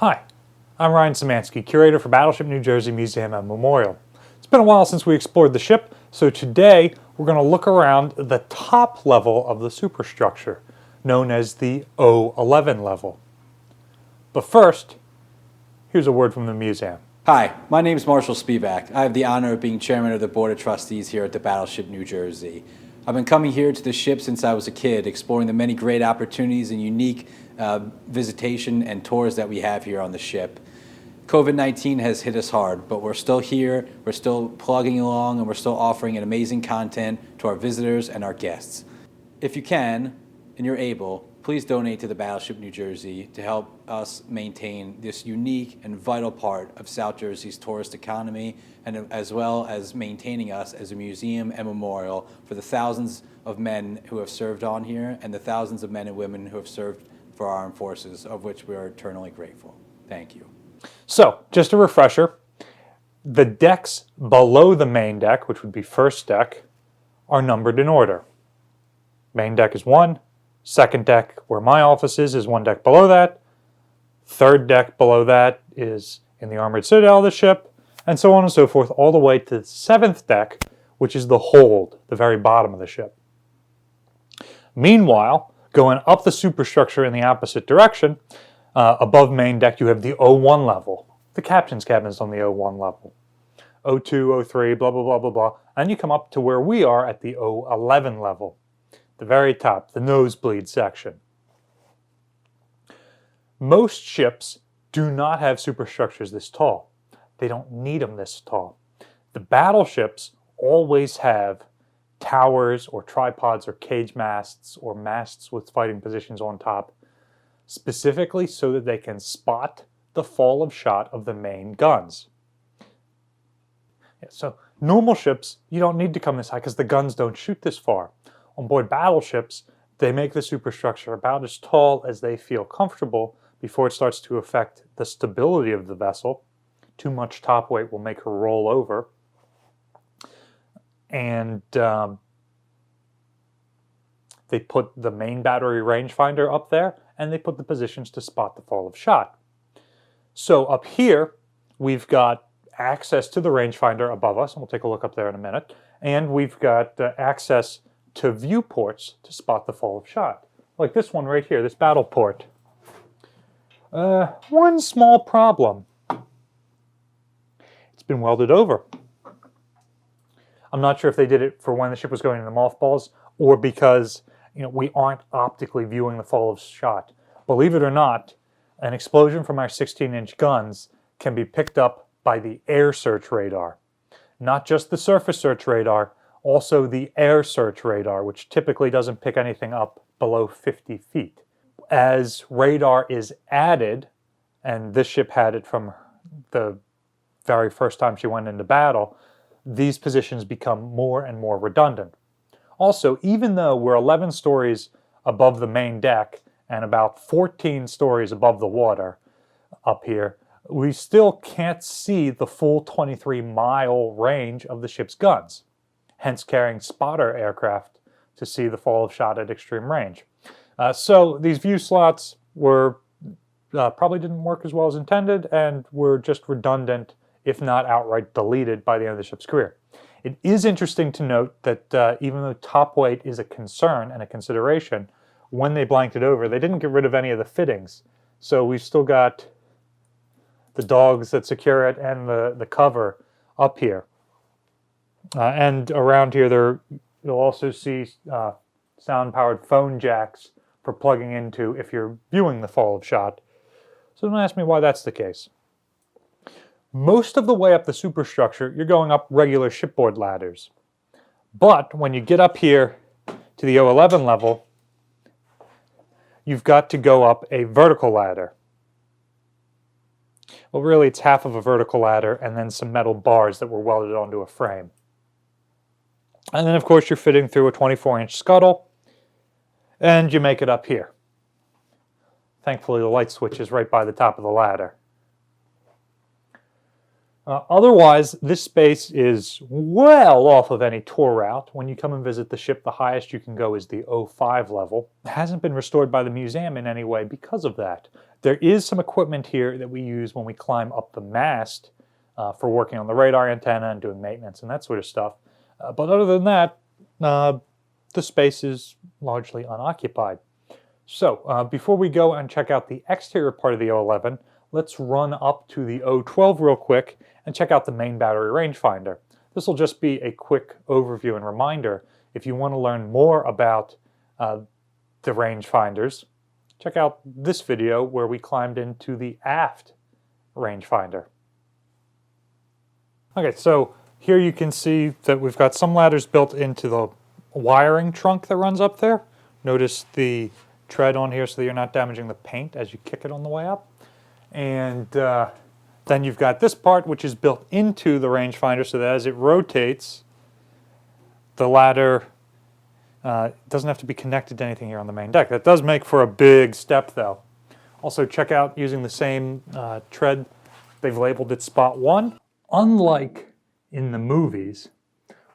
Hi, I'm Ryan Szymanski, curator for Battleship New Jersey Museum and Memorial. It's been a while since we explored the ship, so today we're going to look around the top level of the superstructure, known as the O11 level. But first, here's a word from the museum. Hi, my name is Marshall Spivak. I have the honor of being chairman of the Board of Trustees here at the Battleship New Jersey. I've been coming here to the ship since I was a kid, exploring the many great opportunities and unique visitation and tours that we have here on the ship. COVID-19 has hit us hard, but we're still here, we're still plugging along, and we're still offering an amazing content to our visitors and our guests. If you can, and you're able, please donate to the Battleship New Jersey to help us maintain this unique and vital part of South Jersey's tourist economy, and as well as maintaining us as a museum and memorial for the thousands of men who have served on here and the thousands of men and women who have served for our armed forces, of which we are eternally grateful. Thank you. So, just a refresher, the decks below the main deck, which would be first deck, are numbered in order. Main deck is 1, second deck, where my office is 1 deck below that, third deck below that is in the armored citadel of the ship, and so on and so forth, all the way to the 7th deck, which is the hold, the very bottom of the ship. Meanwhile, going up the superstructure in the opposite direction, above main deck you have the O1 level. The captain's cabin is on the O1 level. O2, O3, blah, blah, blah, blah, blah. And you come up to where we are at the O11 level. The very top, the nosebleed section. Most ships do not have superstructures this tall. They don't need them this tall. The battleships always have towers or tripods or cage masts or masts with fighting positions on top, specifically so that they can spot the fall of shot of the main guns. So normal ships, you don't need to come this high because the guns don't shoot this far. On board battleships, they make the superstructure about as tall as they feel comfortable before it starts to affect the stability of the vessel. Too much top weight will make her roll over. And they put the main battery rangefinder up there, and they put the positions to spot the fall of shot. So up here, we've got access to the rangefinder above us, and we'll take a look up there in a minute, and we've got access to viewports to spot the fall of shot. Like this one right here, this battle port. One small problem. It's been welded over. I'm not sure if they did it for when the ship was going into mothballs or because we aren't optically viewing the fall of shot. Believe it or not, an explosion from our 16-inch guns can be picked up by the air search radar. Not just the surface search radar, also the air search radar, which typically doesn't pick anything up below 50 feet. As radar is added, and this ship had it from the very first time she went into battle, these positions become more and more redundant. Also, even though we're 11 stories above the main deck and about 14 stories above the water up here, we still can't see the full 23-mile range of the ship's guns, hence carrying spotter aircraft to see the fall of shot at extreme range. So these view slots were probably didn't work as well as intended and were just redundant, if not outright deleted by the end of the ship's career. It is interesting to note that even though top weight is a concern and a consideration, when they blanked it over, they didn't get rid of any of the fittings. So we've still got the dogs that secure it and the cover up here. And around here, you'll also see sound-powered phone jacks for plugging into if you're viewing the fall of shot. So don't ask me why that's the case. Most of the way up the superstructure, you're going up regular shipboard ladders. But when you get up here to the O11 level, you've got to go up a vertical ladder. Well, really, it's half of a vertical ladder and then some metal bars that were welded onto a frame. And then, of course, you're fitting through a 24-inch scuttle, and you make it up here. Thankfully, the light switch is right by the top of the ladder. Otherwise, this space is well off of any tour route. When you come and visit the ship, the highest you can go is the O5 level. It hasn't been restored by the museum in any way because of that. There is some equipment here that we use when we climb up the mast for working on the radar antenna and doing maintenance and that sort of stuff. But other than that, the space is largely unoccupied. So before we go and check out the exterior part of the O11, let's run up to the O12 real quick and check out the main battery rangefinder. This will just be a quick overview and reminder. If you want to learn more about the rangefinders, check out this video where we climbed into the aft rangefinder. Okay, so here you can see that we've got some ladders built into the wiring trunk that runs up there. Notice the tread on here so that you're not damaging the paint as you kick it on the way up. And then you've got this part which is built into the rangefinder so that as it rotates, the ladder doesn't have to be connected to anything here on the main deck. That does make for a big step though. Also check out using the same tread, they've labeled it Spot 1. Unlike in the movies,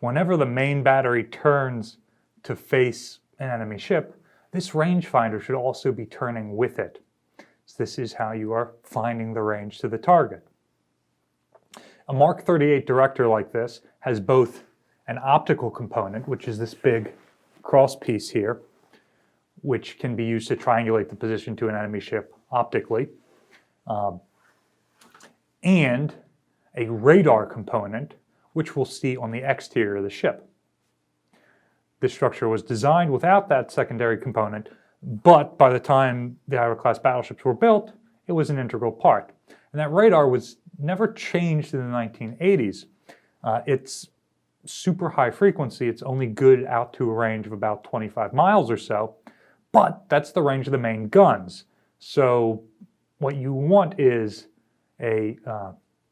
whenever the main battery turns to face an enemy ship, this rangefinder should also be turning with it. So this is how you are finding the range to the target. A Mark 38 director like this has both an optical component, which is this big cross piece here, which can be used to triangulate the position to an enemy ship optically, and a radar component, which we'll see on the exterior of the ship. This structure was designed without that secondary component, but by the time the Iowa-class battleships were built, it was an integral part. And that radar was never changed in the 1980s. It's super high frequency. It's only good out to a range of about 25 miles or so, but that's the range of the main guns. So what you want is a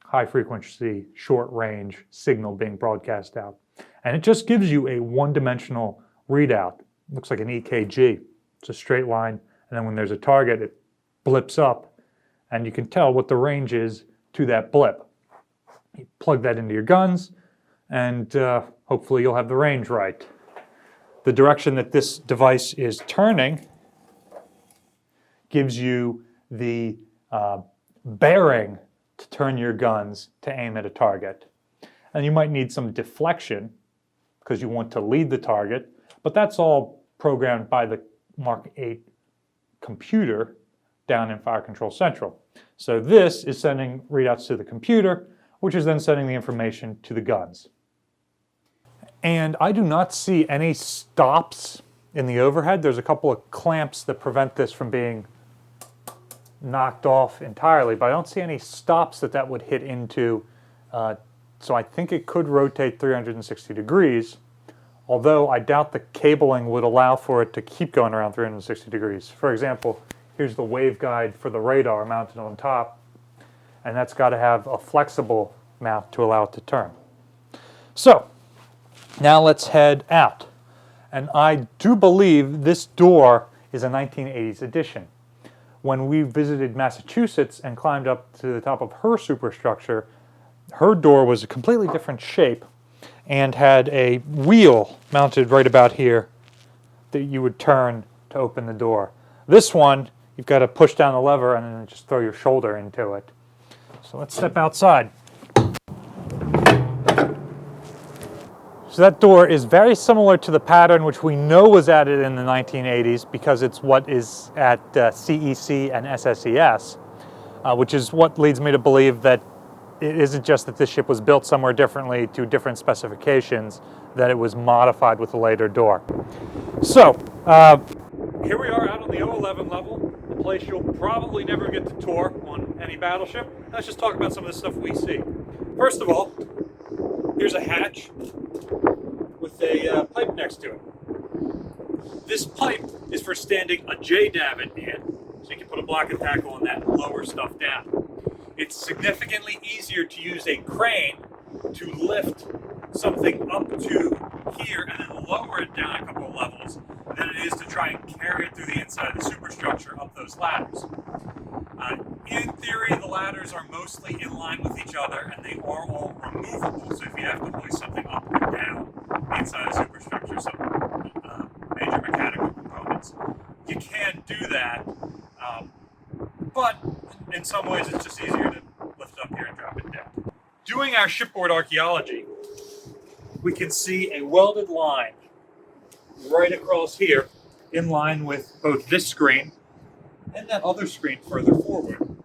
high frequency, short range signal being broadcast out. And it just gives you a one-dimensional readout. It looks like an EKG. It's a straight line, and then when there's a target, it blips up, and you can tell what the range is to that blip. You plug that into your guns, and hopefully you'll have the range right. The direction that this device is turning gives you the bearing to turn your guns to aim at a target. And you might need some deflection because you want to lead the target, but that's all programmed by the Mark 8 computer down in Fire Control Central. So this is sending readouts to the computer, which is then sending the information to the guns. And I do not see any stops in the overhead. There's a couple of clamps that prevent this from being knocked off entirely, but I don't see any stops that would hit into. So I think it could rotate 360 degrees, although I doubt the cabling would allow for it to keep going around 360 degrees. For example, here's the waveguide for the radar mounted on top, and that's got to have a flexible mount to allow it to turn. So now let's head out. And I do believe this door is a 1980s edition. When we visited Massachusetts and climbed up to the top of her superstructure, her door was a completely different shape and had a wheel mounted right about here that you would turn to open the door. This one, you've got to push down the lever and then just throw your shoulder into it. So let's step outside. So that door is very similar to the pattern which we know was added in the 1980s because it's what is at CEC and SSES, which is what leads me to believe that it isn't just that this ship was built somewhere differently to different specifications, that it was modified with a later door. So, here we are out on the O11 level, a place you'll probably never get to tour on any battleship. Let's just talk about some of the stuff we see. First of all, here's a hatch with a pipe next to it. This pipe is for standing a J-davit in, so you can put a block and tackle on that and lower stuff down. It's significantly easier to use a crane to lift something up to here and then lower it down a couple of levels than it is to try and carry it through the inside of the superstructure up those ladders. In theory, the ladders are mostly in line with each other, and they are all removable. So if you have to hoist something up or down inside a superstructure, some major mechanical components, you can do that. But in some ways, it's just easier to lift up here and drop it down. Doing our shipboard archaeology, we can see a welded line right across here, in line with both this screen and that other screen further forward.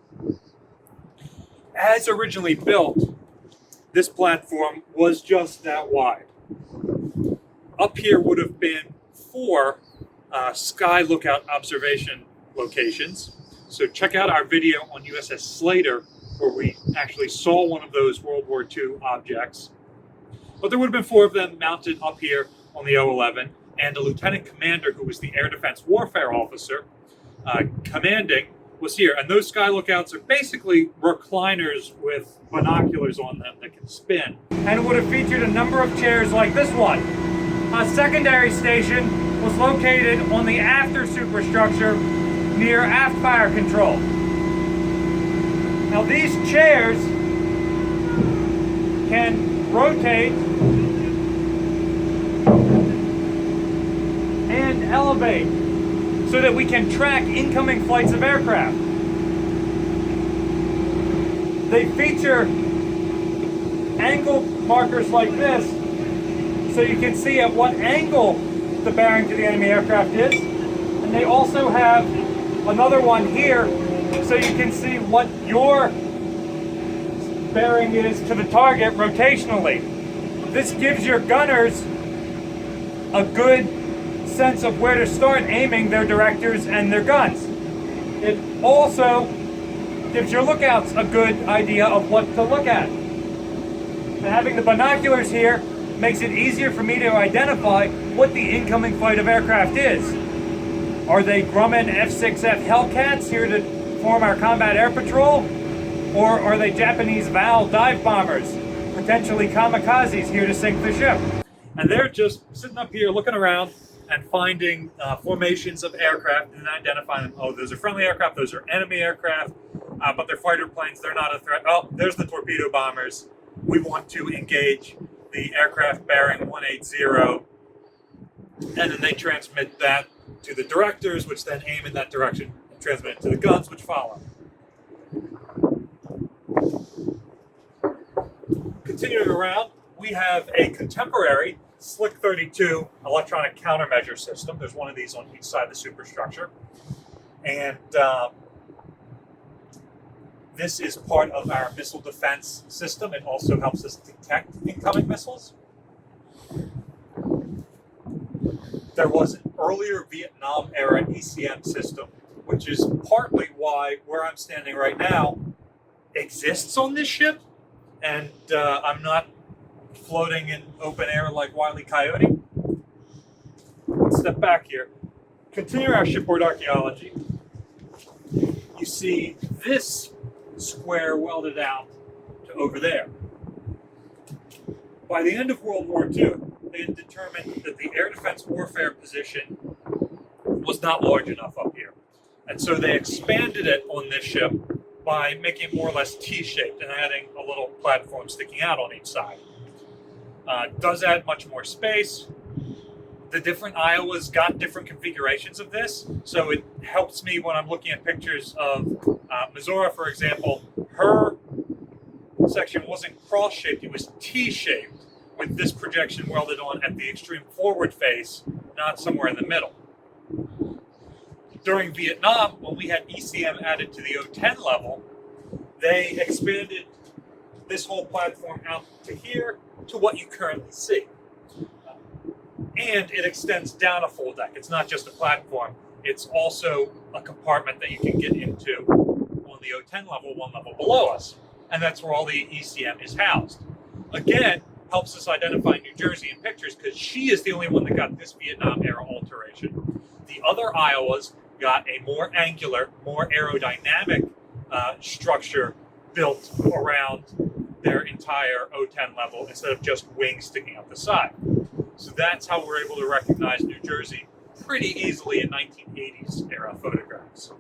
As originally built, this platform was just that wide. Up here would have been 4 sky lookout observation locations. So check out our video on USS Slater, where we actually saw one of those World War II objects. But there would have been 4 of them mounted up here on the O-11, and a lieutenant commander who was the air defense warfare officer commanding was here. And those sky lookouts are basically recliners with binoculars on them that can spin. And it would have featured a number of chairs like this one. A secondary station was located on the after superstructure near aft fire control. Now these chairs can rotate and elevate so that we can track incoming flights of aircraft. They feature angle markers like this so you can see at what angle the bearing to the enemy aircraft is. And they also have another one here so you can see what your bearing is to the target rotationally. This gives your gunners a good sense of where to start aiming their directors and their guns. It also gives your lookouts a good idea of what to look at. And having the binoculars here makes it easier for me to identify what the incoming flight of aircraft is. Are they Grumman F-6F Hellcats here to form our combat air patrol? Or are they Japanese Val dive bombers, potentially kamikazes here to sink the ship? And they're just sitting up here looking around and finding formations of aircraft and identifying them. Oh, those are friendly aircraft, those are enemy aircraft, but they're fighter planes, they're not a threat. Oh, there's the torpedo bombers. We want to engage the aircraft bearing 180, and then they transmit that to the directors, which then aim in that direction and transmit it to the guns, which follow. Continuing around, we have a contemporary Slick 32 electronic countermeasure system. There's one of these on each side of the superstructure. And this is part of our missile defense system. It also helps us detect incoming missiles. There was an earlier Vietnam era ECM system, which is partly why where I'm standing right now exists on this ship. And I'm not floating in open air like Wile E. Coyote. Let's step back here. Continue our shipboard archaeology. You see this square welded out to over there. By the end of World War II, they had determined that the air defense warfare position was not large enough up here. And so they expanded it on this ship by making it more or less T-shaped and adding a little platform sticking out on each side. Does add much more space. The different Iowas got different configurations of this, so it helps me when I'm looking at pictures of Missouri, for example. Her section wasn't cross-shaped, it was T-shaped, with this projection welded on at the extreme forward face, not somewhere in the middle. During Vietnam, when we had ECM added to the O-10 level, they expanded this whole platform out to here to what you currently see. And it extends down a full deck. It's not just a platform, it's also a compartment that you can get into on the O-10 level, one level below us. And that's where all the ECM is housed. Again, helps us identify New Jersey in pictures because she is the only one that got this Vietnam era alteration. The other Iowas got a more angular, more aerodynamic structure built around their entire O-10 level instead of just wings sticking out the side. So that's how we're able to recognize New Jersey pretty easily in 1980s era photographs.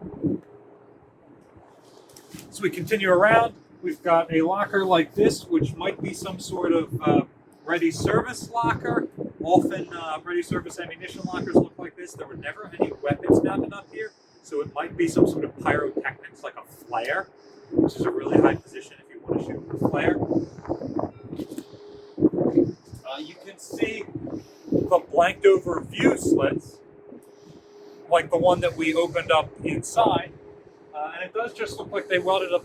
So we continue around. We've got a locker like this, which might be some sort of ready service locker. Often ready service ammunition lockers look like this. There were never any weapons mounted up here, so it might be some sort of pyrotechnics like a flare, which is a really high position if you want to shoot with a flare. You can see the blanked over view slits, like the one that we opened up inside, and it does just look like they welded a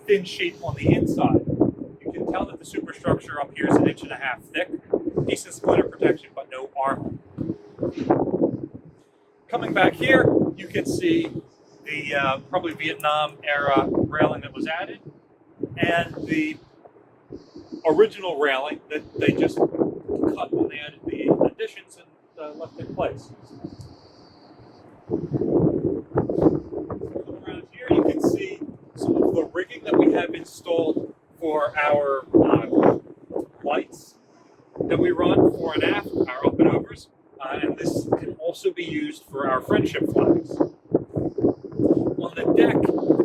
thin sheet on the inside. You can tell that the superstructure up here is 1.5 inches thick. Decent splinter protection, but no armor. Coming back here, you can see the probably Vietnam era railing that was added, and the original railing that they just cut when they added the additions and left in place. Around here, you can see some of the rigging that we have installed for our lights that we run fore and aft, our up and overs, and this can also be used for our friendship flags. On the deck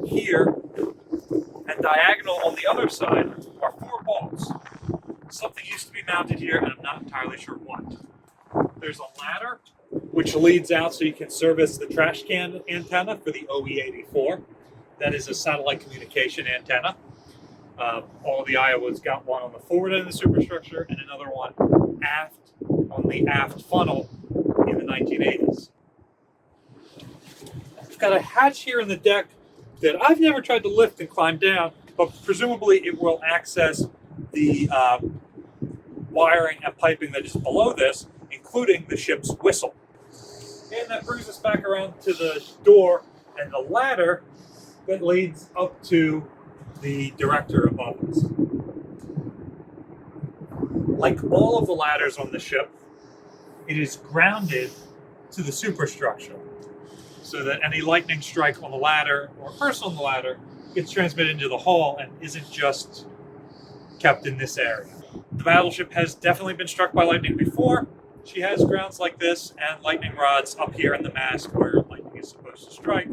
here, and diagonal on the other side, are 4 bolts. Something used to be mounted here, and I'm not entirely sure what. There's a ladder, which leads out so you can service the trash can antenna for the OE-84. That is a satellite communication antenna. All the Iowas got one on the forward end of the superstructure and another one aft on the aft funnel in the 1980s. We've got a hatch here in the deck that I've never tried to lift and climb down, but presumably it will access the wiring and piping that is below this, including the ship's whistle. And that brings us back around to the door and the ladder that leads up to the director above us. Like all of the ladders on the ship, it is grounded to the superstructure so that any lightning strike on the ladder or a person on the ladder gets transmitted into the hull and isn't just kept in this area. The Battleship has definitely been struck by lightning before. She has grounds like this and lightning rods up here in the mast where lightning is supposed to strike.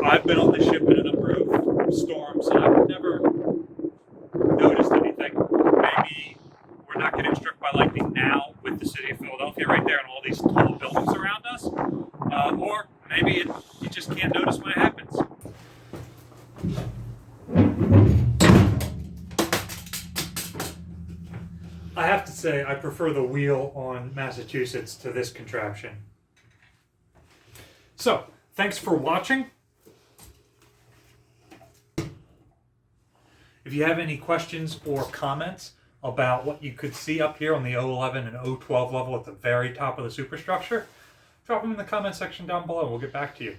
I've been on the ship in a number of storms and I've never noticed anything. Maybe we're not getting struck by lightning now with the city of Philadelphia right there and all these tall buildings around us. Or maybe you just can't notice when it happens. I have to say, I prefer the wheel on Massachusetts to this contraption. So, thanks for watching. If you have any questions or comments about what you could see up here on the 011 and 012 level at the very top of the superstructure, drop them in the comment section down below. We'll get back to you.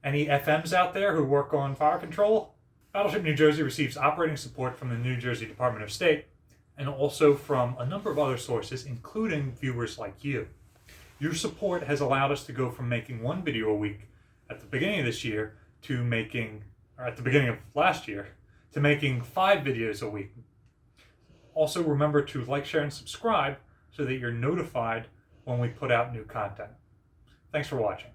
Any FMs out there who work on fire control? Battleship New Jersey receives operating support from the New Jersey Department of State and also from a number of other sources, including viewers like you. Your support has allowed us to go from making 1 video a week at the beginning of this year to making, or at the beginning of last year, to making 5 videos a week. Also remember to like, share, and subscribe so that you're notified when we put out new content. Thanks for watching.